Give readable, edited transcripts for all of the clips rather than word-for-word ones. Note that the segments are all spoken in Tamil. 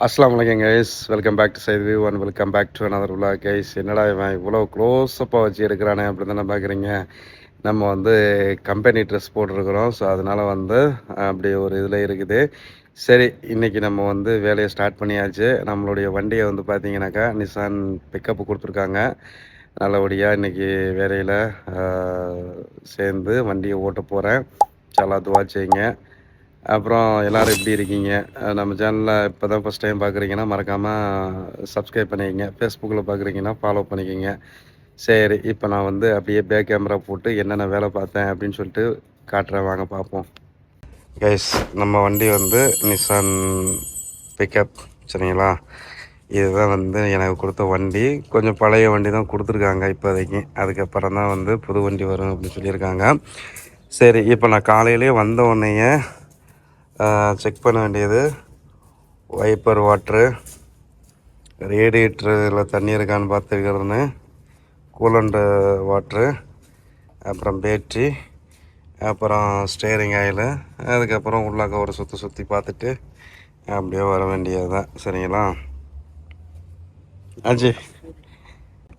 அஸ்ஸலாமு அலைக்கும் guys, welcome back to Saidu view and welcome back to another vlog guys. என்னடா இவன் இவ்வளோ க்ளோஸ்அப்பாக வச்சு எடுக்கிறானே அப்படி தானே பார்க்குறீங்க. நம்ம வந்து கம்பெனி ட்ரெஸ் போட்டிருக்கிறோம். ஸோ அதனால் வந்து அப்படி ஒரு இதில் இருக்குது. சரி, இன்றைக்கி நம்ம வந்து வேலையை ஸ்டார்ட் பண்ணியாச்சு. நம்மளுடைய வண்டியை வந்து பார்த்தீங்கன்னாக்கா நிசான் பிக்கப்பு கொடுத்துருக்காங்க. நல்லபடியாக இன்றைக்கி வேலையில் சேர்ந்து வண்டியை ஓட்ட போகிறேன். நல்லா துவா செய்யுங்க. அப்புறம் எல்லோரும் எப்படி இருக்கீங்க? நம்ம சேனலில் இப்போ தான் ஃபஸ்ட் டைம் பார்க்குறீங்கன்னா மறக்காமல் சப்ஸ்கிரைப் பண்ணிக்கங்க. ஃபேஸ்புக்கில் பார்க்குறீங்கன்னா ஃபாலோ பண்ணிக்கோங்க. சரி, இப்போ நான் வந்து அப்படியே பேக் கேமரா போட்டு என்னென்ன வேலை பார்த்தேன் அப்படின்னு சொல்லிட்டு காட்டுறேன், வாங்க பார்ப்போம். கைஸ், நம்ம வண்டி வந்து நிசான் பிக்கப், சரிங்களா? இதுதான் வந்து எனக்கு கொடுத்த வண்டி. கொஞ்சம் பழைய வண்டி தான் கொடுத்துருக்காங்க இப்போதைக்கு. அதுக்கப்புறம் தான் வந்து புது வண்டி வரும் அப்படின்னு சொல்லியிருக்காங்க. சரி, இப்போ நான் காலையிலே வந்த உடனேயே செக் பண்ண வேண்டியது வைப்பர் வாட்ரு, ரேடியேட்டரில் தண்ணி இருக்கான்னு பார்த்துக்கிறதுன்னு, கூலண்ட் வாட்ரு, அப்புறம் பேட்ரி, அப்புறம் ஸ்டேரிங் ஆயிலு, அதுக்கப்புறம் உள்ளாக்க ஒரு சுற்றி பார்த்துட்டு அப்படியே வர வேண்டியது தான், சரிங்களா ஆச்சு.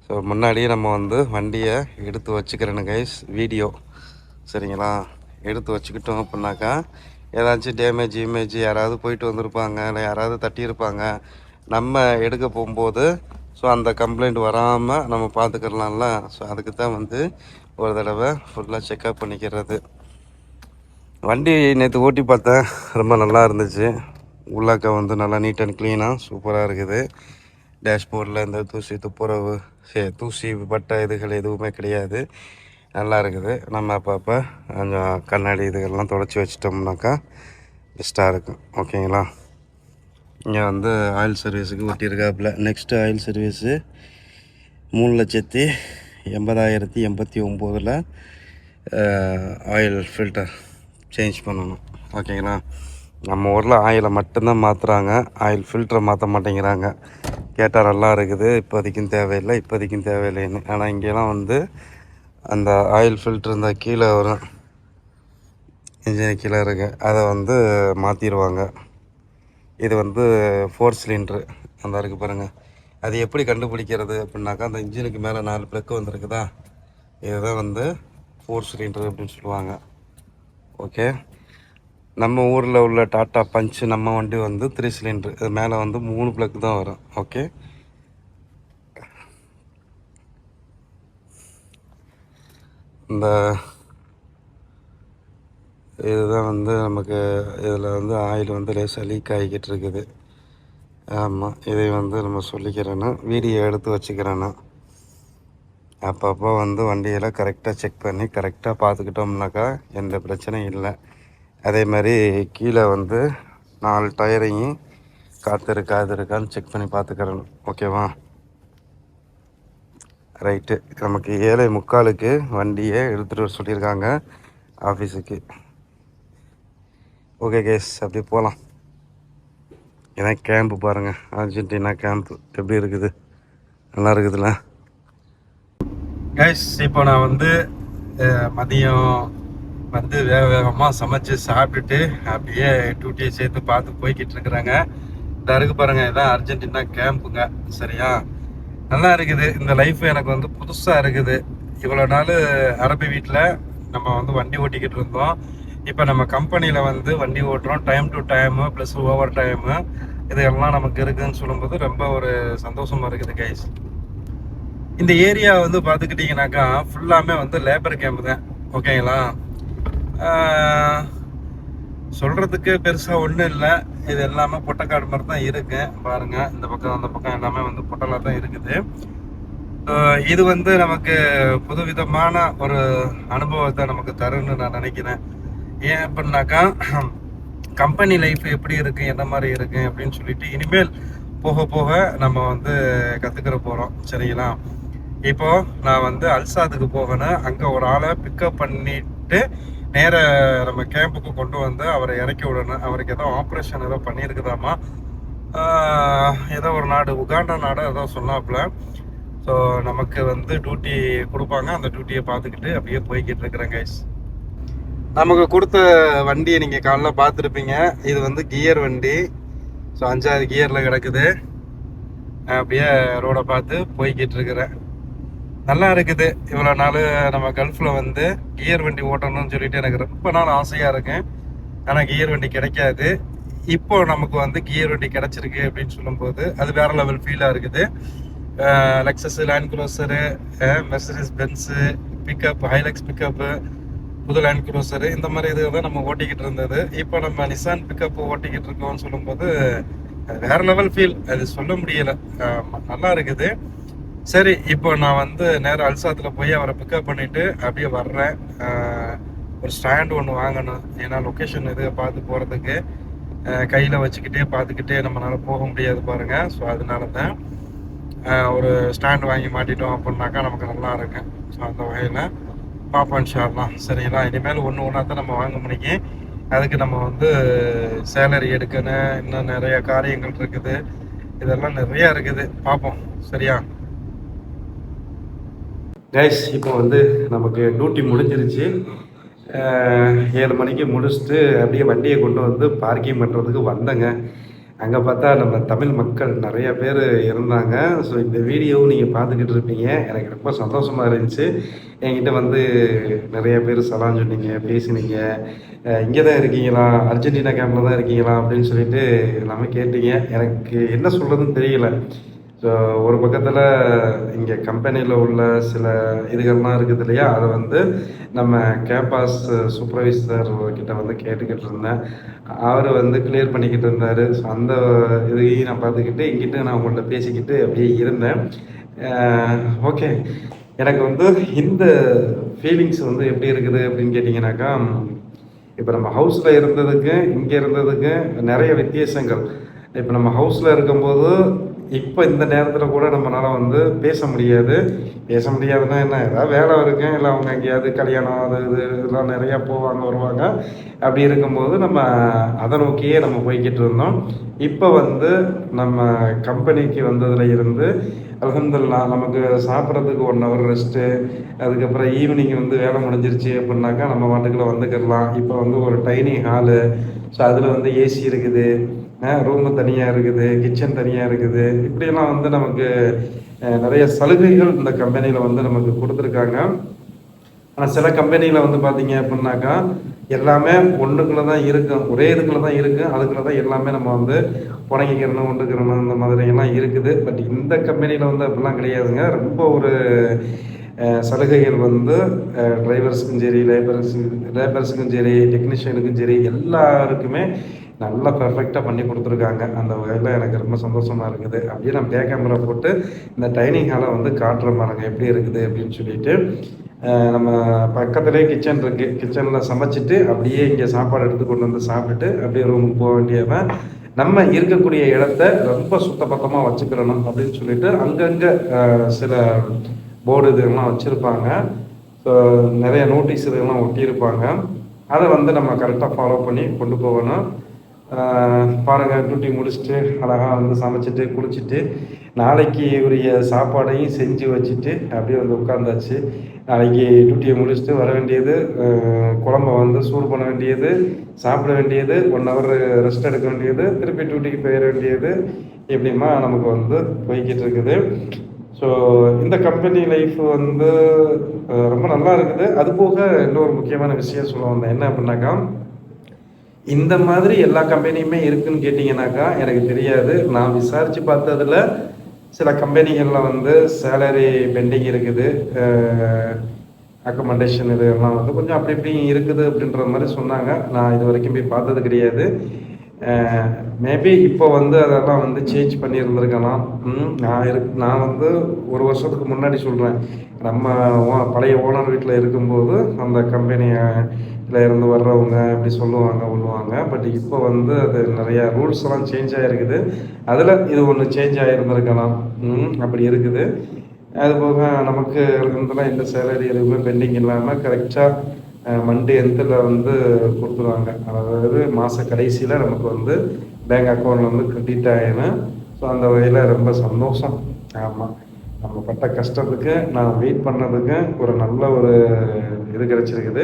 ஸோ முன்னாடியே நம்ம வந்து வண்டியை எடுத்து வச்சுக்கிறேன்னு கைஸ், வீடியோ, சரிங்களா? எடுத்து வச்சுக்கிட்டோம் அப்படின்னாக்கா ஏதாச்சும் டேமேஜ் யாராவது போயிட்டு வந்திருப்பாங்க, இல்லை யாராவது தட்டியிருப்பாங்க, நம்ம எடுக்க போகும்போது ஸோ அந்த கம்ப்ளைண்ட் வராமல் நம்ம பார்த்துக்கிறலாம்ல. ஸோ அதுக்கு தான் வந்து ஒரு தடவை ஃபுல்லாக செக்அப் பண்ணிக்கிறது. வண்டி நேற்று ஓட்டி பார்த்தேன், ரொம்ப நல்லா இருந்துச்சு. உள்ளாக்க வந்து நல்லா நீட் அண்ட் க்ளீனாக சூப்பராக இருக்குது. டேஷ்போர்டில் இந்த தூசி துப்புரவு தூசி பட்டை இதுகள் எதுவுமே கிடையாது, நல்லா இருக்குது. நம்ம அப்பப்போ கொஞ்சம் கண்ணாடி இதுகள்லாம் தொடச்சி வச்சிட்டோம்னாக்கா பெஸ்ட்டாக இருக்கும், ஓகேங்களா? இங்கே வந்து ஆயில் சர்வீஸுக்கு ஒட்டியிருக்காப்புல. Next oil service 3,80,089 oil filter change பண்ணணும், ஓகேங்களா? நம்ம ஊரில் ஆயிலை மட்டும்தான் மாற்றுறாங்க, ஆயில் ஃபில்டரை மாற்ற மாட்டேங்கிறாங்க. கேட்டால் நல்லா இருக்குது, இப்போதைக்கும் தேவையில்லைன்னு. ஆனால் இங்கெல்லாம் வந்து அந்த ஆயில் ஃபில்ட்ரு இந்த கீழே வரும், இன்ஜின் கீழே இருக்குது, அதை வந்து மாற்றிடுவாங்க. இது வந்து 4 சிலிண்ட்ரு அந்த இருக்குது பாருங்கள். அது எப்படி கண்டுபிடிக்கிறது அப்படின்னாக்கா, அந்த இன்ஜினுக்கு மேலே 4 ப்ளக்கு வந்துருக்குதா, இதுதான் வந்து 4 சிலிண்ட்ரு அப்படின்னு சொல்லுவாங்க, ஓகே. நம்ம ஊரில் உள்ள டாட்டா பஞ்சு நம்ம வண்டி வந்து 3 சிலிண்ட்ரு, இது மேலே வந்து 3 ப்ளக்கு தான் வரும், ஓகே. இந்த இதுதான் வந்து நமக்கு இதில் வந்து ஆயில் வந்து லேசாக லீக் ஆகிக்கிட்டு இருக்குது. ஆமாம், இதை வந்து நம்ம சொல்லிக்கிறேன்னா வீடியோ எடுத்து வச்சுக்கிறேன்னா அப்பப்போ வந்து வண்டியெல்லாம் கரெக்டாக செக் பண்ணி கரெக்டாக பார்த்துக்கிட்டோம்னாக்கா எந்த பிரச்சனையும் இல்லை. அதே மாதிரி கீழே வந்து 4 டயரையும் காற்று இருக்கான்னு செக் பண்ணி பார்த்துக்கிறேன், ஓகேவா? ரைட்டு, நமக்கு 7:45 வண்டியை எடுத்துகிட்டு வர சொல்லியிருக்காங்க ஆஃபீஸுக்கு. ஓகே கேஸ், அப்படி போகலாம். இதான் கேம்ப்பு பாருங்கள், அர்ஜென்டினா கேம்ப்பு எப்படி இருக்குது, நல்லா இருக்குதுல்ல கேஸ். இப்போ நான் வந்து மதியம் வந்து வேகமாக சமைச்சு சாப்பிட்டுட்டு அப்படியே டியூட்டியை சேர்த்து பார்த்து போய்கிட்டு இருக்கிறாங்க. இந்த இருக்கு பாருங்கள், இதான் அர்ஜென்டினா கேம்ப்புங்க, சரியா? நல்லா இருக்குது. இந்த லைஃப் எனக்கு வந்து புதுசாக இருக்குது. இவ்வளோ நாள் அரபி வீட்டில் நம்ம வந்து வண்டி ஓட்டிக்கிட்டு இருந்தோம். இப்போ நம்ம கம்பெனியில் வந்து வண்டி ஓட்டுறோம். Time to time plus over time இதெல்லாம் நமக்கு இருக்குதுன்னு சொல்லும்போது ரொம்ப ஒரு சந்தோஷமாக இருக்குது கைஸ். இந்த ஏரியா வந்து பார்த்துக்கிட்டிங்கனாக்கா ஃபுல்லாமே வந்து லேபர் கேம்ப் தான், ஓகேங்களா? சொல்கிறதுக்கு பெருசாக ஒன்றும் இல்லை. இது எல்லாமே பொட்டைக்காடு மாதிரி தான் இருக்குது பாருங்கள். இந்த பக்கம் அந்த பக்கம் எல்லாமே வந்து பொட்டலாக தான் இருக்குது. இது வந்து நமக்கு புதுவிதமான ஒரு அனுபவத்தை நமக்கு தருன்னு நான் நினைக்கிறேன். ஏன் அப்படின்னாக்கா, கம்பெனி லைஃப் எப்படி இருக்குது, என்ன மாதிரி இருக்குது அப்படின்னு சொல்லிட்டு இனிமேல் போக போக நம்ம வந்து கற்றுக்கிற போகிறோம், சரிங்களா? இப்போது நான் வந்து அல்சாதுக்கு போகணும். அங்கே ஒரு ஆளை பிக்கப் பண்ணிவிட்டு நேர நம்ம கேம்புக்கு கொண்டு வந்து அவரை இறக்கி விடணும். அவருக்கு ஏதோ ஆப்ரேஷன் ஏதோ பண்ணியிருக்குதாமா, ஏதோ ஒரு நாடு, உகாண்டா நாடு ஏதோ சொன்னாப்புல. ஸோ நமக்கு வந்து டியூட்டி கொடுப்பாங்க, அந்த டியூட்டியை பார்த்துக்கிட்டு அப்படியே போய்கிட்டு இருக்கிறேன் கைஸ். நமக்கு கொடுத்த வண்டியை நீங்கள் காலைல பார்த்துருப்பீங்க. இது வந்து கியர் வண்டி. ஸோ 5வது கியரில் கிடக்குது. அப்படியே ரோடை பார்த்து போய்கிட்டு இருக்கிறேன். நல்லா இருக்குது. இவ்வளோ நாள் நம்ம கல்ஃபில் வந்து கியர் வண்டி ஓட்டணும்னு சொல்லிட்டு எனக்கு ரொம்ப நாள் ஆசையாக இருக்கேன். ஆனால் கியர் வண்டி கிடைக்காது. இப்போ நமக்கு வந்து கியர் வண்டி கிடச்சிருக்கு அப்படின்னு சொல்லும்போது அது வேற லெவல் ஃபீலாக இருக்குது. Lexus, Land Cruiser, Mercedes Benz, pickup, Hilux pickup, புது லேண்ட் க்ரூசரு, இந்த மாதிரி இது தான் நம்ம ஓட்டிக்கிட்டு இருந்தது. இப்போ நம்ம நிசான் பிக்கப் ஓட்டிக்கிட்டு இருக்கோம்னு சொல்லும்போது வேற லெவல் ஃபீல். அது சொல்ல முடியலை. நல்லா இருக்குது. சரி, இப்போ நான் வந்து நேரம் அல்சாத்தில் போய் அவரை பிக்கப் பண்ணிவிட்டு அப்படியே வர்றேன். ஒரு ஸ்டாண்டு ஒன்று வாங்கணும். ஏன்னா லொக்கேஷன் இது பார்த்து போகிறதுக்கு கையில் வச்சுக்கிட்டே பார்த்துக்கிட்டே நம்மளால் போக முடியாது பாருங்கள். ஸோ அதனால தான் ஒரு ஸ்டாண்டு வாங்கி மாட்டிட்டோம் அப்படின்னாக்கா நமக்கு நல்லா இருக்கும். ஸோ அந்த வகையில் பார்ப்போம் இன்ஷாஅல்லாஹ். சரிங்களா, இனிமேல் ஒன்று ஒன்றா தான் நம்ம வாங்க முடியும். அதுக்கு நம்ம வந்து சேலரி எடுக்கணும். இன்னும் நிறைய காரியங்கள் இருக்குது. இதெல்லாம் நிறையா இருக்குது. பார்ப்போம். சரியா கைஸ், இப்போ வந்து நமக்கு டியூட்டி முடிஞ்சிருச்சு. 7 மணிக்கு முடிச்சுட்டு அப்படியே வண்டியை கொண்டு வந்து பார்க்கிங் பண்ணுறதுக்கு வந்தேங்க. அங்கே பார்த்தா நம்ம தமிழ் மக்கள் நிறைய பேர் இருந்தாங்க. ஸோ இந்த வீடியோவும் நீங்கள் பார்த்துக்கிட்டு இருப்பீங்க. எனக்கு ரொம்ப சந்தோஷமாக இருந்துச்சு. என்கிட்ட வந்து நிறைய பேர் சலாம் சொன்னீங்க, பேசினீங்க. இங்கே தான் இருக்கீங்களா, அர்ஜென்டினா கேம்பில் தான் இருக்கீங்களா அப்படின்னு சொல்லிட்டு எல்லாமே கேட்டீங்க. எனக்கு என்ன சொல்கிறதுன்னு தெரியல. ஸோ ஒரு பக்கத்தில் இங்கே கம்பெனியில் உள்ள சில இதுகள்லாம் இருக்குது இல்லையா, அதை வந்து நம்ம கேம்பாஸ் சூப்பர்வைசர் கிட்ட வந்து கேட்டுக்கிட்டு இருந்தேன். அவர் வந்து கிளியர் பண்ணிக்கிட்டு இருந்தார். ஸோ அந்த இதையும் நான் பார்த்துக்கிட்டு இங்கிட்ட நான் உங்கள்கிட்ட பேசிக்கிட்டு அப்படியே இருந்தேன். ஓகே, எனக்கு வந்து இந்த ஃபீலிங்ஸ் வந்து எப்படி இருக்குது அப்படின்னு கேட்டிங்கனாக்கா, இப்போ நம்ம ஹவுஸில் இருந்ததுக்கு இங்கே இருந்ததுக்கு நிறைய வித்தியாசங்கள். இப்போ நம்ம ஹவுஸில் இருக்கும்போது இப்போ இந்த நேரத்தில் கூட நம்மளால் வந்து பேச முடியாதுன்னா என்ன, ஏதாவது வேலை இருக்கேன், இல்லை அவங்க எங்கேயாவது கல்யாணம் அது இது இதெல்லாம் நிறையா போவாங்க வருவாங்க. அப்படி இருக்கும்போது நம்ம அதை நோக்கியே நம்ம போய்கிட்டு இருந்தோம். இப்போ வந்து நம்ம கம்பெனிக்கு வந்ததில் இருந்து அல்ஹம்துலில்லாஹ் நமக்கு சாப்பிட்றதுக்கு 1 ஹவர் ரெஸ்ட்டு, அதுக்கப்புறம் ஈவினிங் வந்து வேலை முடிஞ்சிருச்சு அப்படின்னாக்கா நம்ம வாட்டுக்குள்ளே வந்துக்கிடலாம். இப்போ வந்து ஒரு டைனிங் ஹாலு, ஸோ அதில் வந்து ஏசி இருக்குது, ரூமு தனியாக இருக்குது, கிச்சன் தனியாக இருக்குது. இப்படியெல்லாம் வந்து நமக்கு நிறைய சலுகைகள் இந்த கம்பெனியில் வந்து நமக்கு கொடுத்துருக்காங்க. ஆனால் சில கம்பெனியில் வந்து பார்த்தீங்க அப்படின்னாக்கா எல்லாமே ஒன்றுக்குள்ளே தான் இருக்கும், ஒரே இதுக்குள்ளே தான் இருக்குது, அதுக்குள்ளே தான் எல்லாமே நம்ம வந்து புடங்கிக்கிறணும், ஒன்றுக்கிறணும், இந்த மாதிரியெல்லாம் இருக்குது. பட் இந்த கம்பெனியில் வந்து அப்படிலாம் கிடையாதுங்க. ரொம்ப ஒரு சலுகைகள் வந்து டிரைவர்ஸுக்கும் சரி, லேபர்ஸுக்கும் சரி, டெக்னீஷியனுக்கும் சரி, எல்லாருக்குமே நல்லா பர்ஃபெக்டாக பண்ணி கொடுத்துருக்காங்க. அந்த வகையில் எனக்கு ரொம்ப சந்தோஷமாக இருக்குது. அப்படியே நான் பேக் கேமரா போட்டு இந்த டைனிங் ஹாலை வந்து காட்டுற பாருங்க எப்படி இருக்குது அப்படின்னு சொல்லிட்டு. நம்ம பக்கத்துலேயே கிச்சன் இருக்குது. கிச்சனில் சமைச்சிட்டு அப்படியே இங்கே சாப்பாடு எடுத்து கொண்டு வந்து சாப்பிட்டுட்டு அப்படியே ரூமுக்கு போக வேண்டியவன். நம்ம இருக்கக்கூடிய இடத்த ரொம்ப சுத்தபத்தமாக வச்சுக்கிறணும் அப்படின்னு சொல்லிட்டு அங்கங்கே சில போர்டு இதெல்லாம் வச்சுருப்பாங்க. ஸோ நிறைய நோட்டீஸ் இதெல்லாம் ஒட்டியிருப்பாங்க. அதை வந்து நம்ம கரெக்டாக ஃபாலோ பண்ணி கொண்டு போகணும். பாருங்கள், டியூட்டி முடிச்சுட்டு அழகாக வந்து சமைச்சிட்டு குளிச்சுட்டு நாளைக்கு உரிய சாப்பாடையும் செஞ்சு வச்சுட்டு அப்படியே வந்து உட்காந்தாச்சு. நாளைக்கு டியூட்டியை முடிச்சுட்டு வர வேண்டியது, குழம்ப வந்து சூடு பண்ண வேண்டியது, சாப்பிட வேண்டியது, 1 ஹவர் ரெஸ்ட் எடுக்க வேண்டியது, திருப்பி டியூட்டிக்கு போயிட வேண்டியது. எப்படிமா நமக்கு வந்து போய்கிட்டு இருக்குது. ஸோ இந்த கம்பெனி லைஃப் வந்து ரொம்ப நல்லா இருக்குது. அது போக இன்னொரு முக்கியமான விஷயம் சொல்ல வந்தேன். என்ன அப்படின்னாக்கா, இந்த மாதிரி எல்லா கம்பெனியுமே இருக்குன்னு கேட்டிங்கனாக்கா எனக்கு தெரியாது. நான் விசாரித்து பார்த்ததில் சில கம்பெனிகளில் வந்து சேலரி பெண்டிங் இருக்குது, அக்கமண்டேஷன் இதெல்லாம் வந்து கொஞ்சம் அப்படி இப்படி இருக்குது அப்படின்ற மாதிரி சொன்னாங்க. நான் இது வரைக்கும் போய் பார்த்தது கிடையாது. மேபி இப்போ வந்து அதெல்லாம் வந்து சேஞ்ச் பண்ணியிருந்திருக்கலாம். நான் வந்து 1 வருஷத்துக்கு முன்னாடி சொல்கிறேன், நம்ம பழைய ஓனர் வீட்டில் இருக்கும்போது அந்த கம்பெனியில் இருந்து வர்றவங்க இப்படி சொல்லுவாங்க. பட் இப்போ வந்து அது நிறையா ரூல்ஸ் எல்லாம் சேஞ்ச் ஆகிருக்குது. அதில் இது ஒன்று சேஞ்ச் ஆகிருந்திருக்கலாம். அப்படி இருக்குது. அதுபோக நமக்கு இருந்தெல்லாம் எந்த சேலரி எதுவுமே பெண்டிங் இல்லாமல் கரெக்டாக மண்டே எந்தில் வந்து கொடுத்துருவாங்க. அதாவது மாத கடைசியில் நமக்கு வந்து பேங்க் அக்கௌண்ட்டில் வந்து கிரெடிட் ஆகிடும். ஸோ அந்த வகையில் ரொம்ப சந்தோஷம். ஆமாம், நம்ம பட்ட கஷ்டத்துக்கு நான் வெயிட் பண்ணதுக்கு ஒரு நல்ல ஒரு இது கிடச்சிருக்குது.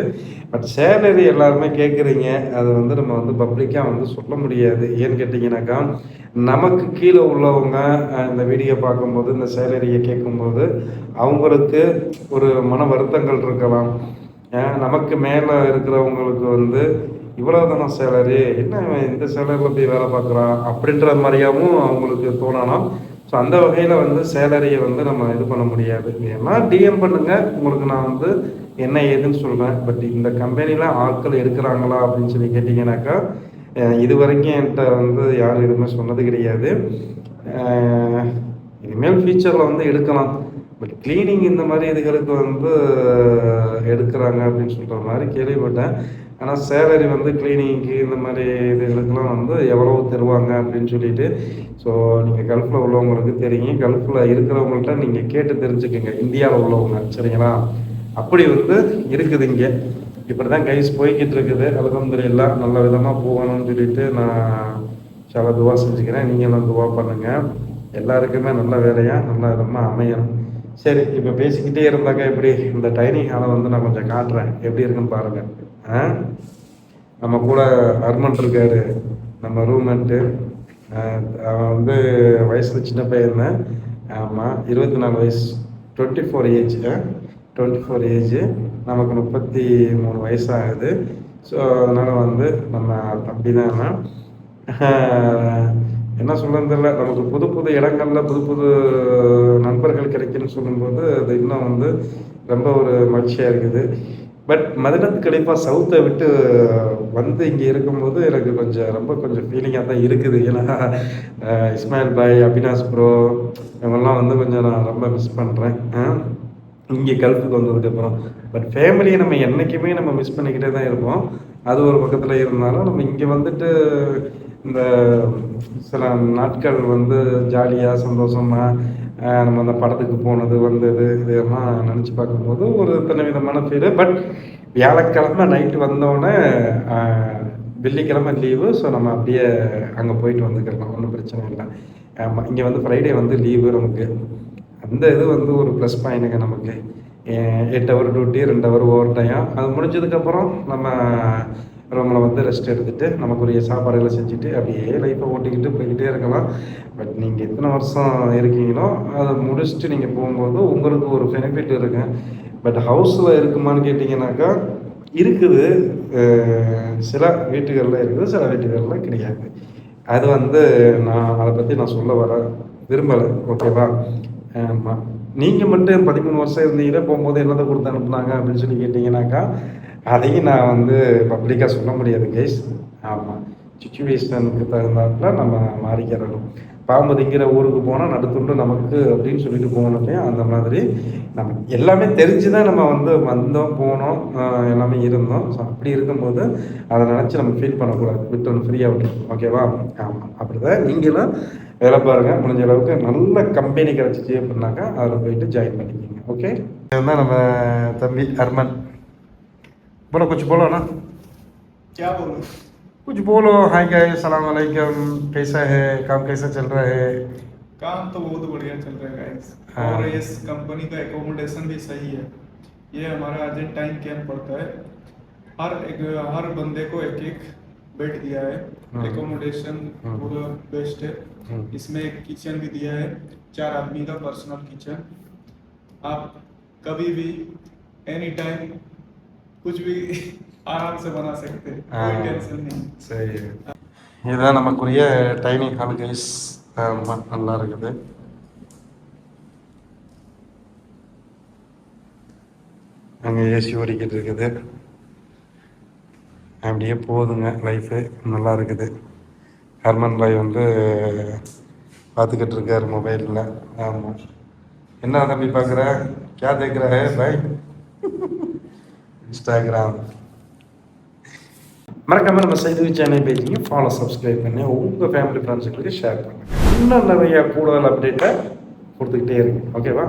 பட் சேலரி எல்லாருமே கேட்குறீங்க. அது வந்து நம்ம வந்து பப்ளிக்காக வந்து சொல்ல முடியாது. ஏன்னு கேட்டிங்கனாக்கா, நமக்கு கீழே உள்ளவங்க இந்த வீடியோ பார்க்கும்போது, இந்த சேலரிய கேட்கும்போது, அவங்களுக்கு ஒரு மன வருத்தங்கள் இருக்கலாம். நமக்கு மேலே இருக்கிறவங்களுக்கு வந்து, "இவ்வளோ தானா சேலரி? என்ன இவன் இந்த சேலரில போய் வேலை பார்க்குறான்?" அப்படின்ற மாரியாவும் அவங்களுக்கு தோணலாம். ஸோ அந்த வகையில் வந்து சேலரிய வந்து நம்ம இது பண்ண முடியாது. வேணா டிஎம் பண்ணுங்க. உங்களுக்கு நான் வந்து என்ன ஏதுன்னு சொல்றேன். பட் இந்த கம்பெனில ஆட்கள் எடுக்குறாங்களா அப்படின்னு சொல்லி கேட்டீங்கன்னாக்கா, இதுவரைக்கும் என்ட்ட வந்து யாரும் எதுவுமே சொன்னது கிடையாது. அ இனிமேல் ஃபியூச்சர்ல வந்து எடுக்கலாம். பட் கிளீனிங் இந்த மாரி இதுகளுக்கு வந்து எடுக்குறாங்க அப்படின்னு சொல்ற மாரி கேள்விப்பட்டேன். ஆனா சேலரி வந்து கிளீனிங்க்கு இந்த மாரி இதுகளுக்கெல்லாம் வந்து எவ்வளவு தருவாங்க அப்படின்னு சொல்லிட்டு, ஸோ நீங்க கல்ஃப்ல உள்ளவங்களுக்கு தெரியும். கல்ஃப்ல இருக்கிறவங்கள்ட்ட நீங்க கேட்டு தெரிஞ்சுக்கங்க. இந்தியால உள்ளவங்க சரிங்களா? அப்படி வந்து இருக்குது இங்க. இப்படிதான் கைஸ் போய்க்கிட்டு இருக்குது. அல்ஹம்துலில்லாஹ் நல்ல விதமா போகணும்னு சொல்லிட்டு நான் இன்ஷா துவா செஞ்சுக்கிறேன். நீங்களும் துவா பண்ணுங்க. எல்லாருக்குமே நல்ல வேலையா, நல்ல விதமா அமையணும். சரி, இப்ப பேசிக்கிட்டே இருந்தாக்கா எப்படி? இந்த டைனிங் ஹாலை வந்து நான் கொஞ்சம் காட்டுறேன். எப்படி இருக்குன்னு பாருங்க. ஆ? நம்ம கூட அர்மன் இருக்காரு. நம்ம ரூம்மேட்டு. அவன் வந்து வயசுல சின்ன பையன் தான். ஆமா. 24 வயசு. 24 ஏஜ். 24 ஏஜ். நமக்கு 33 வயசு ஆகுது. ஸோ அதனால வந்து நம்ம தம்பி தான் அவன். என்ன சொல்றதுன்னு தெரியல. நமக்கு புது புது இடங்கள்ல புது புது நண்பர்கள் கிடைக்குன்னு சொல்லும்போது, அது இன்னும் வந்து ரொம்ப ஒரு மகிழ்ச்சியா இருக்குது. பட் மதினத்து கலிஃபா சவுத்த விட்டு வந்து இங்க இருக்கும்போது எனக்கு கொஞ்சம் ஃபீலிங்கா தான் இருக்குது. ஏன்னா, இஸ்மாயில் பாய், அபினாஷ் ப்ரோ இவங்கலாம் வந்து கொஞ்சம் நான் ரொம்ப மிஸ் பண்றேன். இங்கே கல்ஃபுக்கு வந்ததுக்கப்புறம். பட் ஃபேமிலியை நம்ம என்னைக்குமே நம்ம மிஸ் பண்ணிக்கிட்டே தான் இருப்போம். அது ஒரு பக்கத்துல இருந்தாலும், நம்ம இங்க வந்துட்டு இந்த சில நாட்கள் வந்து ஜாலியா, சந்தோஷமா, நம்ம அந்த படத்துக்கு போனது, வந்தது இதெல்லாம் நெனச்சு பார்க்கும்போது ஒரு இத்தனை விதமான ஃபீலு. பட் வியாழக்கிழமை நைட்டு வந்தோனே, அ வெள்ளிக்கிழமை லீவு. ஸோ நம்ம அப்படியே அங்க போயிட்டு வந்துக்கலாம். ஒண்ணும் பிரச்சனை இல்ல. ஆமா. இங்க வந்து ஃப்ரைடே வந்து லீவு நமக்கு. அந்த இது வந்து ஒரு ப்ளஸ் பாயிண்ட்டுங்க நமக்கு. 8 hour duty, 2 hour over time. அது முடிஞ்சதுக்கப்புறம் நம்ம ரூமில் வந்து ரெஸ்ட் எடுத்துட்டு, நமக்குரிய சாப்பாடுகளை செஞ்சுட்டு, அப்படியே லைஃப்பை ஓட்டிக்கிட்டு போய்க்கிட்டே இருக்கலாம். பட் நீங்கள் எத்தனை வருஷம் இருக்கீங்களோ, அதை முடிச்சுட்டு நீங்கள் போகும்போது உங்களுக்கு ஒரு பெனிஃபிட் இருக்குங்க. பட் ஹவுஸில் இருக்குமான்னு கேட்டிங்கனாக்கா, இருக்குது. சில வீட்டுகளில் இருக்குது, சில வீட்டுகளில் கிடையாது. அது வந்து அதை பற்றி நான் சொல்ல விரும்பலை. ஓகேவா? ஆமா. நீங்க மட்டும் 13 வருஷம் இருந்தீங்களே, போம்போது என்னத்த குடுத்து அனுப்புனாங்க அப்படின்னு சொல்லி கேட்டீங்கன்னாக்கா, அதையும் நான் வந்து பப்ளிக்கா சொல்ல முடியாது கைஸ். ஆமா. சிச்சுவேஷனுக்கு தகுந்தாப்புல நம்ம மாறிக்கிறணும். பாம்பு திங்கிற ஊருக்கு போனா நடுத்துண்டு நமக்கு அப்படின்னு சொல்லிட்டு போகணும் இல்லையா? அந்த மாதிரி நம்ம எல்லாமே தெரிஞ்சு தான் நம்ம வந்து வந்தோம், போனோம், எல்லாமே இருந்தோம். ஸோ அப்படி இருக்கும்போது அதை நினச்சு நம்ம ஃபீல் பண்ணக்கூடாது. விட்டுறணும், ஃப்ரீயா விட்டுறணும். ஓகேவா? ஆமா. அப்படிதான் நீங்களும் வேலை பாருங்க. முடிஞ்ச அளவுக்கு நல்ல கம்பெனி கிடைச்சிச்சு அப்படின்னாக்கா, அதில் போயிட்டு ஜாயின் பண்ணிக்கோங்க. ஓகே? இதுதான் நம்ம தம்பி அர்மன். बोलो कुछ बोलो ना। क्या बोलूं? कुछ बोलो। हाय गाइस, सलाम वालेकुम। कैसा है काम, कैसा चल रहा है? काम तो बहुत बढ़िया चल रहा है गाइस। हाँ। और इस कंपनी का एकोमोडेशन भी सही है। ये हमारा अर्जेंटाइन कैंप पड़ता है। हर बंदे को एक एक बेड दिया है। एकोमोडेशन पूरा बेस्ट है। इसमें एक किचन भी दिया है, 4 आदमी का पर्सनल किचन। आप कभी भी एनी टाइम कुछ भी आराम से बना सकते हैं, कोई टेंशन नहीं। சரி, இதுதான் நமக்குரிய டைனிங் ஹால் கைஸ். ஆமாம், நல்லா இருக்குது. அங்கே ஏசி ஓடிக்கிட்டு இருக்குது. அப்படியே போகுதுங்க லைஃபு. நல்லா இருக்குது. ஹர்மன் பாய் வந்து பார்த்துக்கிட்டு இருக்காரு மொபைலில். ஆமாம். என்ன தம்பி பார்க்குற? क्या देख रहा है भाई? இன்ஸ்டாகிராம். மறக்காம நம்ம செய்தி சேனல் பேஜிங்க ஃபாலோ, சப்ஸ்கிரைப் பண்ணி உங்கள் ஃபேமிலி ஃப்ரெண்ட்ஸுங்களுக்கு ஷேர் பண்ணுங்கள். இன்னும் நிறைய கூடுதல் அப்டேட்டை கொடுத்துக்கிட்டே இருக்கு. ஓகேவா?